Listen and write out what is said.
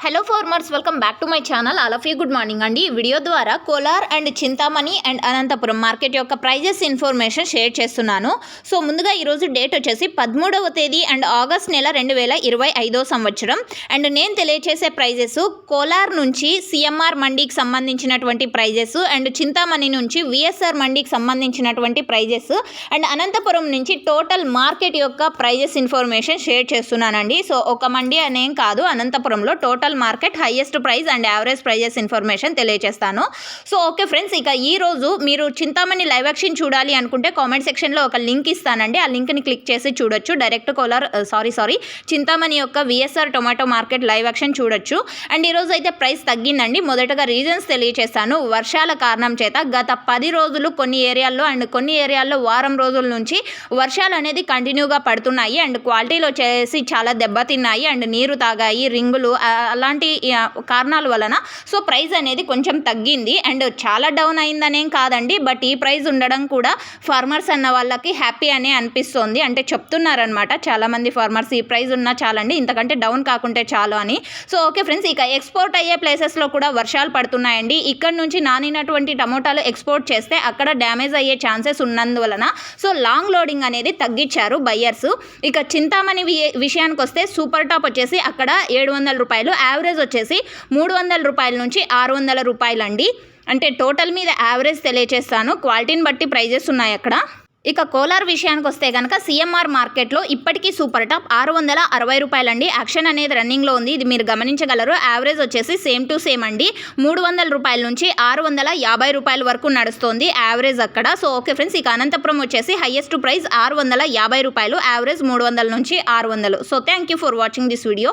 Hello farmers, welcome back to my channel. All of you good morning అండి. ఈ video ద్వారా Kolar and Chintamani and Anantapuram market యొక్క prices information share చేస్తున్నాను. So ముందుగా ఈరోజు డేట్ వచ్చేసి 13వ తేదీ అండ్ ఆగస్ట్ నెల 2025 సంవత్సరం. అండ్ నేను తెలియచేసే ప్రైజెస్ కోలార్ నుంచి సిఎంఆర్ మండీకి సంబంధించినటువంటి ప్రైజెస్ అండ్ చింతామణి నుంచి విఎస్ఆర్ మండీకి సంబంధించినటువంటి ప్రైజెస్ అండ్ అనంతపురం నుంచి టోటల్ మార్కెట్ యొక్క ప్రైజెస్ ఇన్ఫర్మేషన్ షేర్ చేస్తున్నానండి. సో ఒక మండీ అనేం కాదు, అనంతపురంలో total market highest price and average prices information తెలియజేస్తాను. సో ఓకే ఫ్రెండ్స్, ఇక ఈ రోజు మీరు చింతామణి లైవ్ యాక్షన్ చూడాలి అనుకుంటే కామెంట్ సెక్షన్లో ఒక లింక్ ఇస్తానండి. ఆ లింక్ని క్లిక్ చేసి చూడొచ్చు. డైరెక్ట్ కోలార్ చింతామణి యొక్క VSR tomato market live action చూడొచ్చు. అండ్ ఈరోజు అయితే ప్రైస్ తగ్గిందండి. మొదటగా రీజన్స్ తెలియజేస్తాను. వర్షాల కారణం చేత గత 10 రోజులు కొన్ని ఏరియాల్లో అండ్ కొన్ని ఏరియాల్లో వారం రోజుల నుంచి వర్షాలు అనేది కంటిన్యూగా పడుతున్నాయి అండ్ క్వాలిటీలో వచ్చేసి చాలా దెబ్బతిన్నాయి అండ్ నీరు తాగాయి, రింగులు అలాంటి కారణాల వలన సో ప్రైస్ అనేది కొంచెం తగ్గింది. అండ్ చాలా డౌన్ అయిందనేం కాదండి, బట్ ఈ ప్రైస్ ఉండడం కూడా ఫార్మర్స్ అన్న వాళ్ళకి హ్యాపీ అనే అనిపిస్తుంది. అంటే చెప్తున్నారనమాట చాలామంది ఫార్మర్స్, ఈ ప్రైస్ ఉన్నా చాలండి, ఇంతకంటే డౌన్ కాకుంటే చాలు అని. సో ఓకే ఫ్రెండ్స్, ఇక ఎక్స్పోర్ట్ అయ్యే ప్లేసెస్లో కూడా వర్షాలు పడుతున్నాయండి. ఇక్కడ నుంచి నానినటువంటి టమోటాలు ఎక్స్పోర్ట్ చేస్తే అక్కడ డ్యామేజ్ అయ్యే ఛాన్సెస్ ఉన్నందువలన సో లాంగ్ లోడింగ్ అనేది తగ్గించారు బయ్యర్స్. ఇక చింతామణి విషయానికి వస్తే సూపర్ టాప్ వచ్చేసి అక్కడ 700 రూపాయలు, యావరేజ్ వచ్చేసి 300 రూపాయల నుంచి 600 రూపాయలు అండి. అంటే టోటల్ మీద యావరేజ్ తెలియచేస్తాను, క్వాలిటీని బట్టి ప్రైజెస్ ఉన్నాయి అక్కడ. ఇక కోలార్ విషయానికి వస్తే కనుక సిఎంఆర్ మార్కెట్లో ఇప్పటికీ సూపర్ టాప్ 660 రూపాయలండి. యాక్షన్ అనేది రన్నింగ్లో ఉంది, ఇది మీరు గమనించగలరు. యావరేజ్ వచ్చేసి సేమ్ టు సేమ్ అండి, 300 రూపాయల నుంచి 650 రూపాయల వరకు నడుస్తుంది యావరేజ్ అక్కడ. సో ఓకే ఫ్రెండ్స్, ఇక అనంతపురం వచ్చేసి హైయెస్ట్ ప్రైస్ 650 రూపాయలు, యావరేజ్ 300 నుంచి 600. So thank you for watching this video.